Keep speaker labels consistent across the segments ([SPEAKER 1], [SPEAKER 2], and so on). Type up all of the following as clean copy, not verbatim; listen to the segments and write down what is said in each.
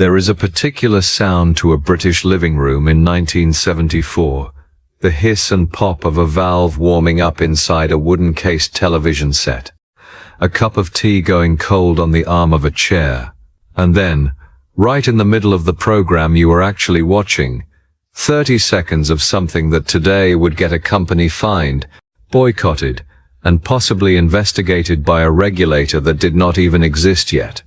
[SPEAKER 1] There is a particular sound to a British living room in 1974, the hiss and pop of a valve warming up inside a wooden-cased television set, a cup of tea going cold on the arm of a chair, and then, right in the middle of the program you were actually watching, 30 seconds of something that today would get a company fined, boycotted, and possibly investigated by a regulator that did not even exist yet.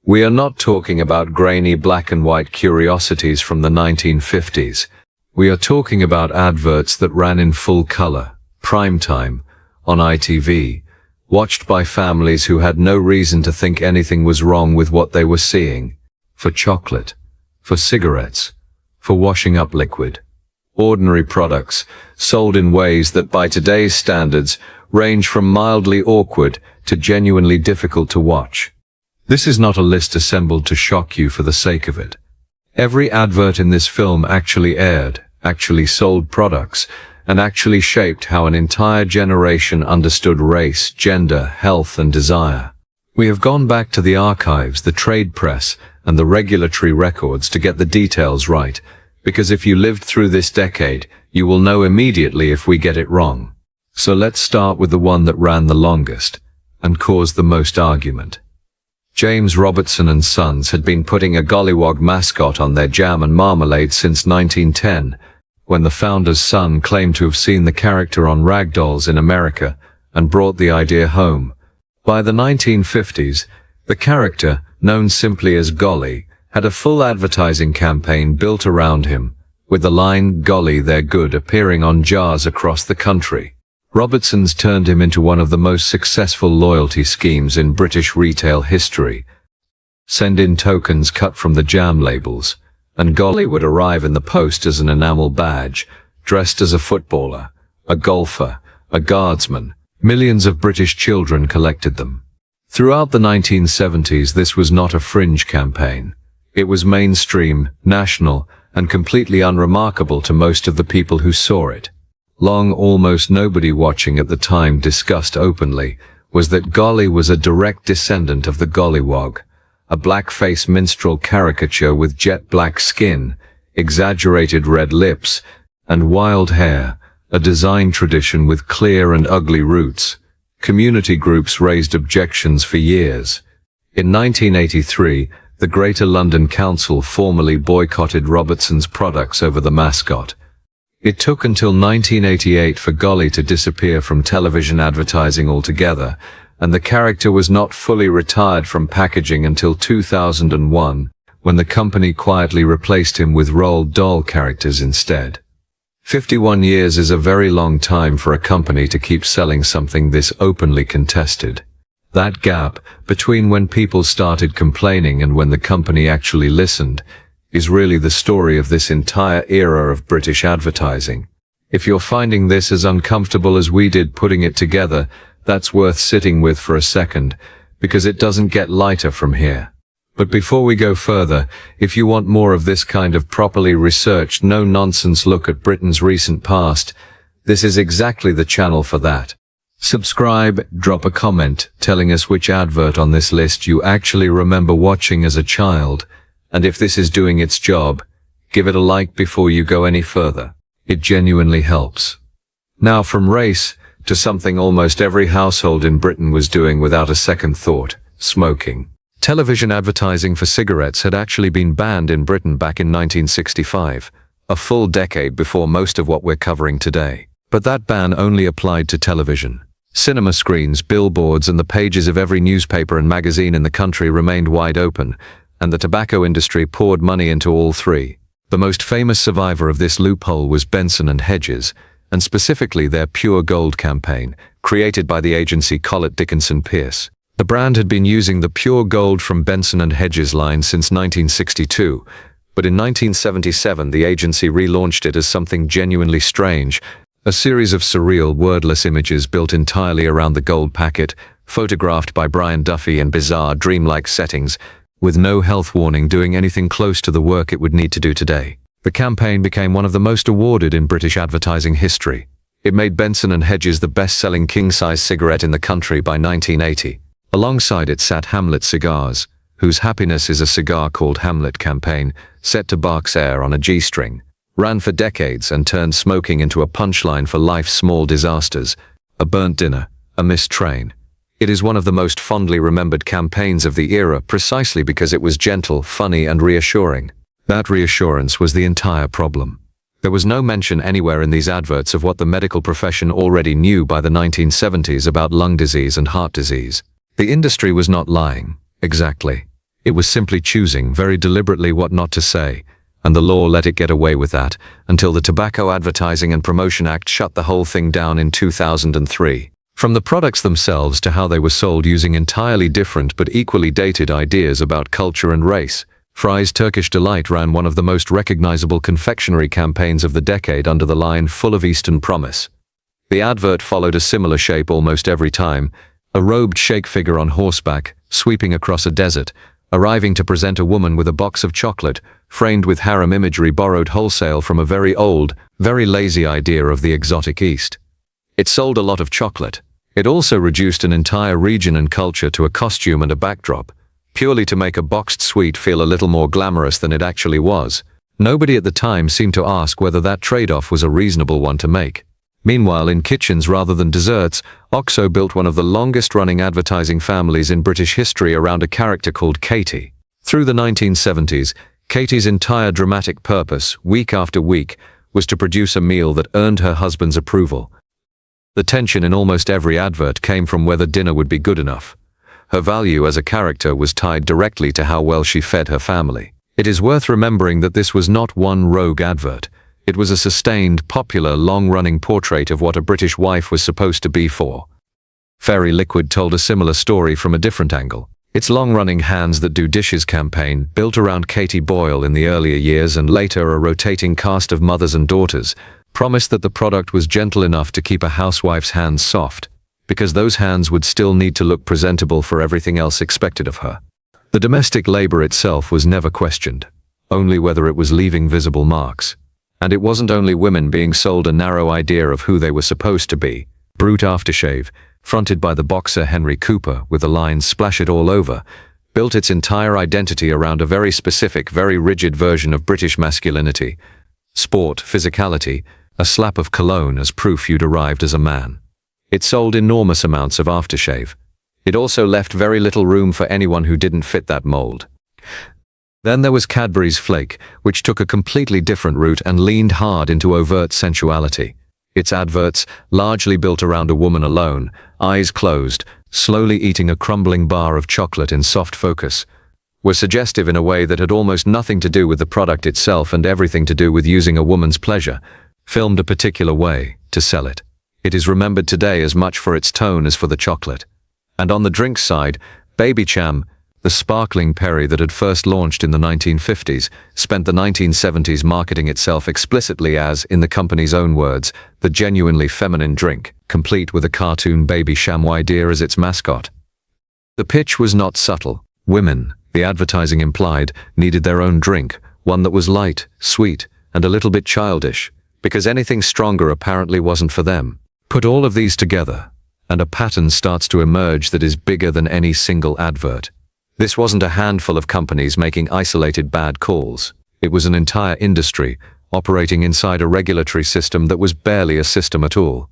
[SPEAKER 1] We are not talking about grainy black and white curiosities from the 1950s. We are talking about adverts that ran in full color, prime time, on ITV, watched by families who had no reason to think anything was wrong with what they were seeing, for chocolate, for cigarettes, for washing up liquid. Ordinary products, sold in ways that by today's standards range from mildly awkward to genuinely difficult to watch. This is not a list assembled to shock you for the sake of it. Every advert in this film actually aired, actually sold products, and actually shaped how an entire generation understood race, gender, health, and desire. We have gone back to the archives, the trade press, and the regulatory records to get the details right, because if you lived through this decade, you will know immediately if we get it wrong. So let's start with the one that ran the longest, and caused the most argument. James Robertson and Sons had been putting a gollywog mascot on their jam and marmalade since 1910, when the founder's son claimed to have seen the character on ragdolls in America and brought the idea home. By the 1950s, the character, known simply as Golly, had a full advertising campaign built around him, with the line "Golly, they're good" appearing on jars across the country. Robertson's turned him into one of the most successful loyalty schemes in British retail history. Send in tokens cut from the jam labels, and Golly would arrive in the post as an enamel badge, dressed as a footballer, a golfer, a guardsman. Millions of British children collected them. Throughout the 1970s, this was not a fringe campaign. It was mainstream, national, and completely unremarkable to most of the people who saw it. Long almost nobody watching at the time discussed openly was that Golly was a direct descendant of the gollywog, a blackface minstrel caricature with jet black skin, exaggerated red lips, and wild hair, a design tradition with clear and ugly roots. Community groups raised objections for years. In 1983, the Greater London Council formally boycotted Robertson's products over the mascot. It took until 1988 for Golly to disappear from television advertising altogether, and the character was not fully retired from packaging until 2001, when the company quietly replaced him with Roald Dahl characters instead. 51 years is a very long time for a company to keep selling something this openly contested. That gap, between when people started complaining and when the company actually listened, is really the story of this entire era of British advertising. If you're finding this as uncomfortable as we did putting it together, that's worth sitting with for a second, because it doesn't get lighter from here. But before we go further, if you want more of this kind of properly researched, no-nonsense look at Britain's recent past, this is exactly the channel for that. Subscribe, drop a comment telling us which advert on this list you actually remember watching as a child, and if this is doing its job, give it a like before you go any further. It genuinely helps. Now from race to something almost every household in Britain was doing without a second thought: smoking. Television advertising for cigarettes had actually been banned in Britain back in 1965, a full decade before most of what we're covering today. But that ban only applied to television. Cinema screens, billboards, and the pages of every newspaper and magazine in the country remained wide open, and the tobacco industry poured money into all three. The most famous survivor of this loophole was Benson and Hedges, and specifically their Pure Gold campaign, created by the agency Collett Dickinson Pierce. The brand had been using the Pure Gold from Benson and Hedges line since 1962, but in 1977 the agency relaunched it as something genuinely strange, a series of surreal, wordless images built entirely around the gold packet, photographed by Brian Duffy in bizarre, dreamlike settings, with no health warning doing anything close to the work it would need to do today. The campaign became one of the most awarded in British advertising history. It made Benson and Hedges the best-selling king-size cigarette in the country by 1980. Alongside it sat Hamlet Cigars, whose happiness is a cigar called Hamlet campaign, set to Bach's air on a G-string, ran for decades and turned smoking into a punchline for life's small disasters, a burnt dinner, a missed train. It is one of the most fondly remembered campaigns of the era precisely because it was gentle, funny, and reassuring. That reassurance was the entire problem. There was no mention anywhere in these adverts of what the medical profession already knew by the 1970s about lung disease and heart disease. The industry was not lying, exactly. It was simply choosing very deliberately what not to say, and the law let it get away with that until the Tobacco Advertising and Promotion Act shut the whole thing down in 2003. From the products themselves to how they were sold using entirely different but equally dated ideas about culture and race, Fry's Turkish Delight ran one of the most recognizable confectionery campaigns of the decade under the line "Full of Eastern Promise." The advert followed a similar shape almost every time, a robed shake figure on horseback, sweeping across a desert, arriving to present a woman with a box of chocolate, framed with harem imagery borrowed wholesale from a very old, very lazy idea of the exotic East. It sold a lot of chocolate. It also reduced an entire region and culture to a costume and a backdrop, purely to make a boxed sweet feel a little more glamorous than it actually was. Nobody at the time seemed to ask whether that trade-off was a reasonable one to make. Meanwhile, in kitchens rather than desserts, OXO built one of the longest-running advertising families in British history around a character called Katie. Through the 1970s, Katie's entire dramatic purpose, week after week, was to produce a meal that earned her husband's approval. The tension in almost every advert came from whether dinner would be good enough. Her value as a character was tied directly to how well she fed her family. It is worth remembering that this was not one rogue advert. It was a sustained, popular, long-running portrait of what a British wife was supposed to be for. Fairy Liquid told a similar story from a different angle. Its long-running Hands That Do Dishes campaign, built around Katie Boyle in the earlier years and later a rotating cast of mothers and daughters, promised that the product was gentle enough to keep a housewife's hands soft, because those hands would still need to look presentable for everything else expected of her. The domestic labor itself was never questioned, only whether it was leaving visible marks. And it wasn't only women being sold a narrow idea of who they were supposed to be. Brute Aftershave, fronted by the boxer Henry Cooper with the lines "Splash It All Over," built its entire identity around a very specific, very rigid version of British masculinity. Sport, physicality, a slap of cologne as proof you'd arrived as a man. It sold enormous amounts of aftershave. It also left very little room for anyone who didn't fit that mold. Then there was Cadbury's Flake, which took a completely different route and leaned hard into overt sensuality. Its adverts, largely built around a woman alone, eyes closed, slowly eating a crumbling bar of chocolate in soft focus, were suggestive in a way that had almost nothing to do with the product itself and everything to do with using a woman's pleasure, filmed a particular way, to sell it. It is remembered today as much for its tone as for the chocolate. And on the drinks side, Baby Cham, the sparkling perry that had first launched in the 1950s, spent the 1970s marketing itself explicitly as, in the company's own words, the genuinely feminine drink, complete with a cartoon baby chamois deer as its mascot. The pitch was not subtle. Women, the advertising implied, needed their own drink, one that was light, sweet, and a little bit childish, because anything stronger apparently wasn't for them. Put all of these together, and a pattern starts to emerge that is bigger than any single advert. This wasn't a handful of companies making isolated bad calls. It was an entire industry, operating inside a regulatory system that was barely a system at all.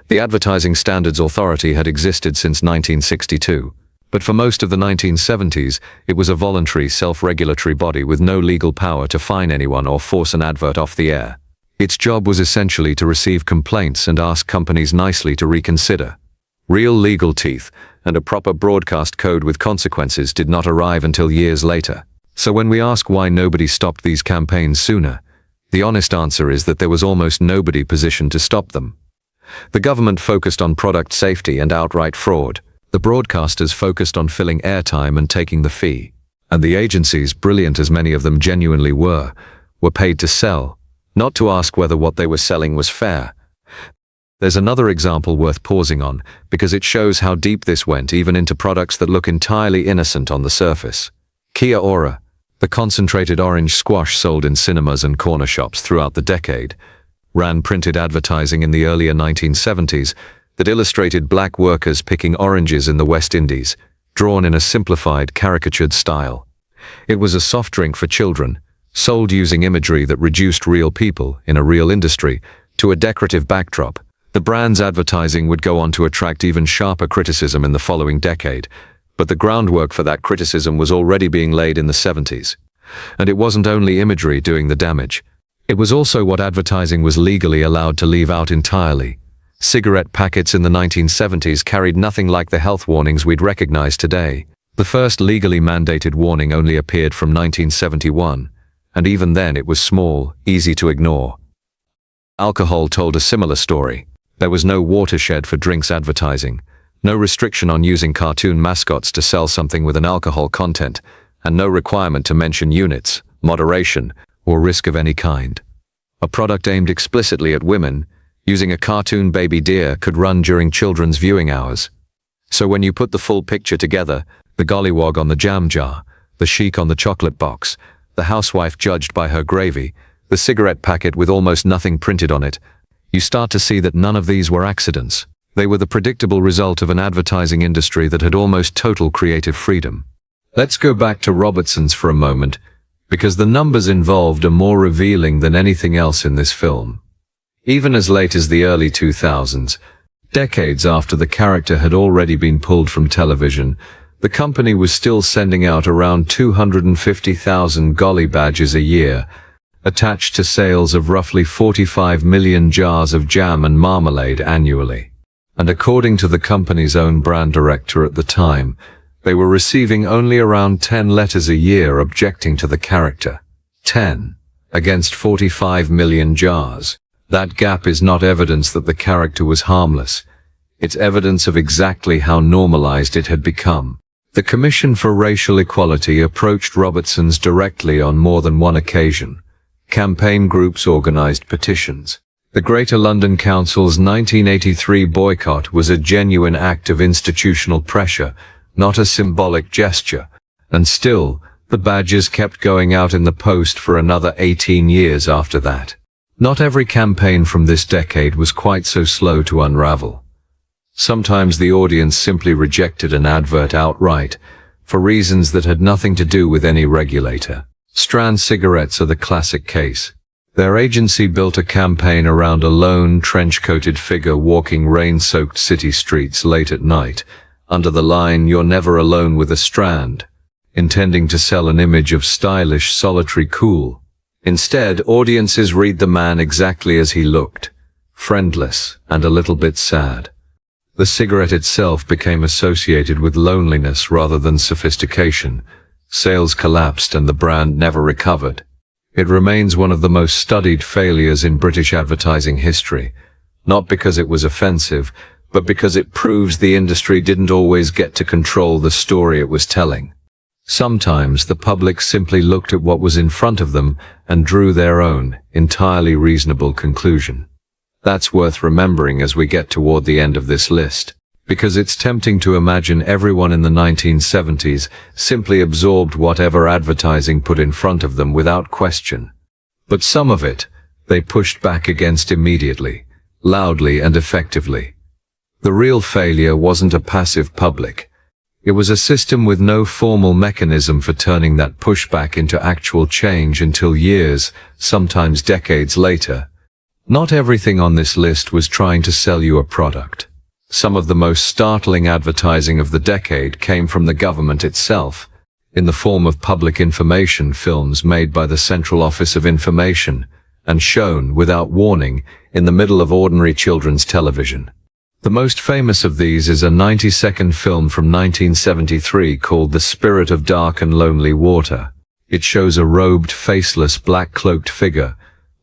[SPEAKER 1] The Advertising Standards Authority had existed since 1962, but for most of the 1970s, it was a voluntary, self-regulatory body with no legal power to fine anyone or force an advert off the air. Its job was essentially to receive complaints and ask companies nicely to reconsider. Real legal teeth and a proper broadcast code with consequences did not arrive until years later. So when we ask why nobody stopped these campaigns sooner, the honest answer is that there was almost nobody positioned to stop them. The government focused on product safety and outright fraud. The broadcasters focused on filling airtime and taking the fee. And the agencies, brilliant as many of them genuinely were paid to sell, not to ask whether what they were selling was fair. There's another example worth pausing on, because it shows how deep this went even into products that look entirely innocent on the surface. Kia Ora, the concentrated orange squash sold in cinemas and corner shops throughout the decade, ran printed advertising in the earlier 1970s that illustrated black workers picking oranges in the West Indies, drawn in a simplified, caricatured style. It was a soft drink for children, sold using imagery that reduced real people, in a real industry, to a decorative backdrop. The brand's advertising would go on to attract even sharper criticism in the following decade, but the groundwork for that criticism was already being laid in the 70s. And it wasn't only imagery doing the damage. It was also what advertising was legally allowed to leave out entirely. Cigarette packets in the 1970s carried nothing like the health warnings we'd recognize today. The first legally mandated warning only appeared from 1971, and even then it was small, easy to ignore. Alcohol told a similar story. There was no watershed for drinks advertising, no restriction on using cartoon mascots to sell something with an alcohol content, and no requirement to mention units, moderation, or risk of any kind. A product aimed explicitly at women, using a cartoon baby deer, could run during children's viewing hours. So when you put the full picture together, the gollywog on the jam jar, the sheik on the chocolate box, the housewife judged by her gravy, the cigarette packet with almost nothing printed on it, you start to see that none of these were accidents. They were the predictable result of an advertising industry that had almost total creative freedom. Let's go back to Robertson's for a moment, because the numbers involved are more revealing than anything else in this film. Even as late as the early 2000s, decades after the character had already been pulled from television, the company was still sending out around 250,000 Golly badges a year, attached to sales of roughly 45 million jars of jam and marmalade annually. And according to the company's own brand director at the time, they were receiving only around 10 letters a year objecting to the character. 10 against 45 million jars. That gap is not evidence that the character was harmless. It's evidence of exactly how normalized it had become. The Commission for Racial Equality approached Robertson's directly on more than one occasion. Campaign groups organized petitions. The Greater London Council's 1983 boycott was a genuine act of institutional pressure, not a symbolic gesture. And still, the badges kept going out in the post for another 18 years after that. Not every campaign from this decade was quite so slow to unravel. Sometimes the audience simply rejected an advert outright, for reasons that had nothing to do with any regulator. Strand cigarettes are the classic case. Their agency built a campaign around a lone, trench-coated figure walking rain-soaked city streets late at night, under the line, "You're never alone with a strand," intending to sell an image of stylish, solitary cool. Instead, audiences read the man exactly as he looked, friendless and a little bit sad. The cigarette itself became associated with loneliness rather than sophistication. Sales collapsed and the brand never recovered. It remains one of the most studied failures in British advertising history, not because it was offensive, but because it proves the industry didn't always get to control the story it was telling. Sometimes the public simply looked at what was in front of them and drew their own, entirely reasonable conclusion. That's worth remembering as we get toward the end of this list, because it's tempting to imagine everyone in the 1970s simply absorbed whatever advertising put in front of them without question. But some of it, they pushed back against immediately, loudly and effectively. The real failure wasn't a passive public. It was a system with no formal mechanism for turning that pushback into actual change until years, sometimes decades later. Not everything on this list was trying to sell you a product. Some of the most startling advertising of the decade came from the government itself, in the form of public information films made by the Central Office of Information, and shown, without warning, in the middle of ordinary children's television. The most famous of these is a 90-second film from 1973 called The Spirit of Dark and Lonely Water. It shows a robed, faceless, black-cloaked figure,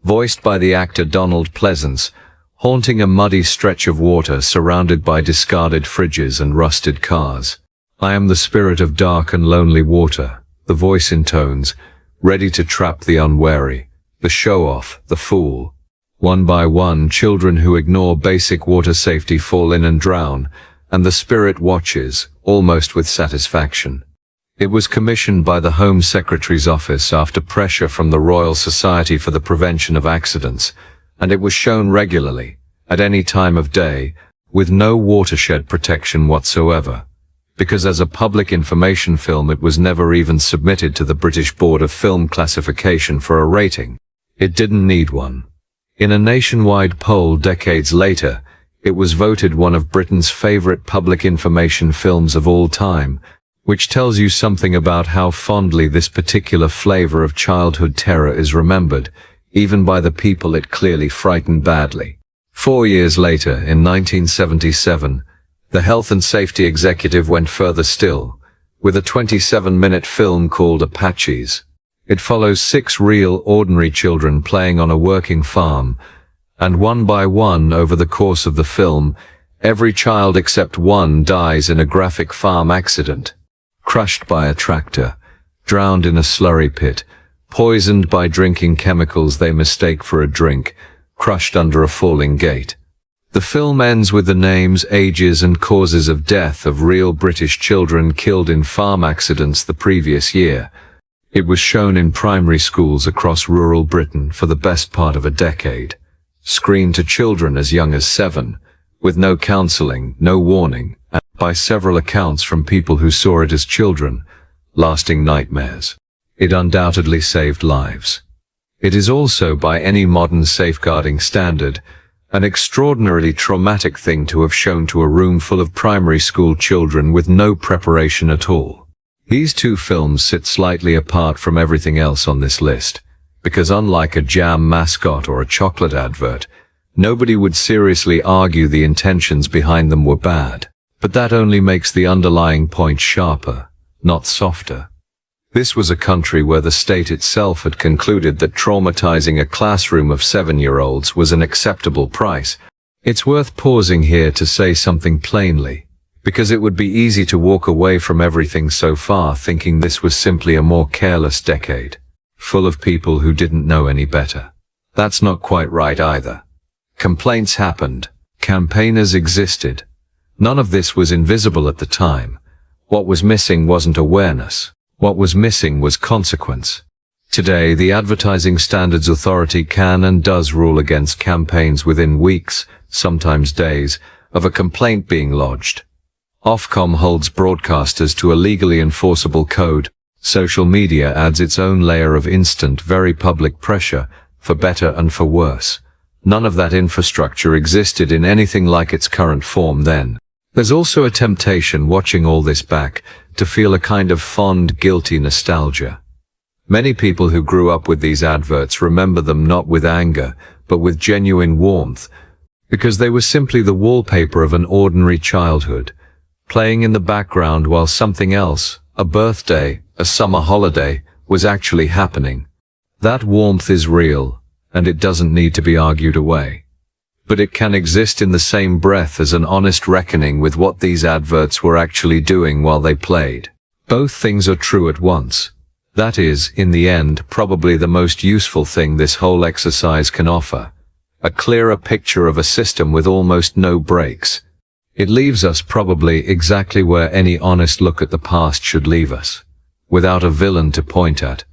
[SPEAKER 1] voiced by the actor Donald Pleasance, haunting a muddy stretch of water surrounded by discarded fridges and rusted cars. "I am the spirit of dark and lonely water," the voice intones, ready to trap the unwary, the show-off, the fool. One by one, children who ignore basic water safety fall in and drown, and the spirit watches, almost with satisfaction. It was commissioned by the Home Secretary's office after pressure from the Royal Society for the Prevention of Accidents, and it was shown regularly, at any time of day, with no watershed protection whatsoever. because as a public information film it was never even submitted to the British Board of Film Classification for a rating. It didn't need one. In a nationwide poll decades later, it was voted one of Britain's favourite public information films of all time, which tells you something about how fondly this particular flavour of childhood terror is remembered, even by the people it clearly frightened badly. 4 years later, in 1977, the Health and Safety Executive went further still, with a 27-minute film called Apaches. It follows 6 real, ordinary children playing on a working farm, and one by one over the course of the film, every child except one dies in a graphic farm accident. Crushed by a tractor, drowned in a slurry pit, poisoned by drinking chemicals they mistake for a drink, crushed under a falling gate. The film ends with the names, ages and causes of death of real British children killed in farm accidents the previous year. It was shown in primary schools across rural Britain for the best part of a decade, screened to children as young as 7, with no counselling, no warning, and by several accounts from people who saw it as children, lasting nightmares. It undoubtedly saved lives. It is also, by any modern safeguarding standard, an extraordinarily traumatic thing to have shown to a room full of primary school children with no preparation at all. These 2 films sit slightly apart from everything else on this list, because unlike a jam mascot or a chocolate advert, nobody would seriously argue the intentions behind them were bad. But that only makes the underlying point sharper, not softer. This was a country where the state itself had concluded that traumatizing a classroom of 7-year-olds was an acceptable price. It's worth pausing here to say something plainly, because it would be easy to walk away from everything so far thinking this was simply a more careless decade, full of people who didn't know any better. That's not quite right either. Complaints happened. Campaigners existed. None of this was invisible at the time. What was missing wasn't awareness. What was missing was consequence. Today, the Advertising Standards Authority can and does rule against campaigns within weeks, sometimes days, of a complaint being lodged. Ofcom holds broadcasters to a legally enforceable code. Social media adds its own layer of instant, very public pressure, for better and for worse. None of that infrastructure existed in anything like its current form then. There's also a temptation, watching all this back, to feel a kind of fond, guilty nostalgia. Many people who grew up with these adverts remember them not with anger, but with genuine warmth, because they were simply the wallpaper of an ordinary childhood, playing in the background while something else, a birthday, a summer holiday, was actually happening. That warmth is real, and it doesn't need to be argued away. But it can exist in the same breath as an honest reckoning with what these adverts were actually doing while they played. Both things are true at once. That is, in the end, probably the most useful thing this whole exercise can offer. A clearer picture of a system with almost no breaks. It leaves us probably exactly where any honest look at the past should leave us. Without a villain to point at,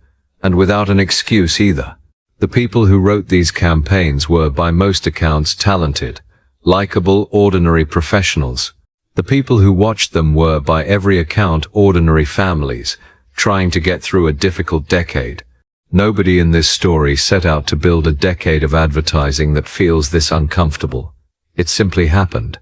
[SPEAKER 1] and without an excuse either. The people who wrote these campaigns were, by most accounts, talented, likable, ordinary professionals. The people who watched them were, by every account, ordinary families, trying to get through a difficult decade. Nobody in this story set out to build a decade of advertising that feels this uncomfortable. It simply happened.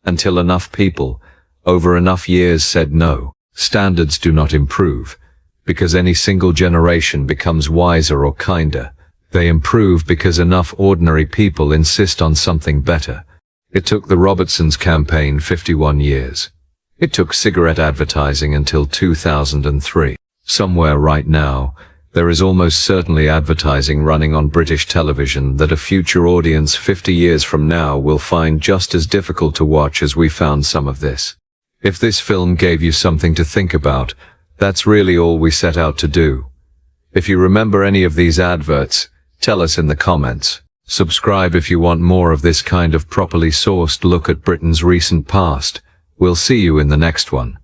[SPEAKER 1] Until enough people, over enough years, said no. Standards do not improve, because any single generation becomes wiser or kinder. They improve because enough ordinary people insist on something better. It took the Robertsons campaign 51 years. It took cigarette advertising until 2003. Somewhere right now, there is almost certainly advertising running on British television that a future audience 50 years from now will find just as difficult to watch as we found some of this. If this film gave you something to think about, that's really all we set out to do. If you remember any of these adverts, tell us in the comments. Subscribe if you want more of this kind of properly sourced look at Britain's recent past. We'll see you in the next one.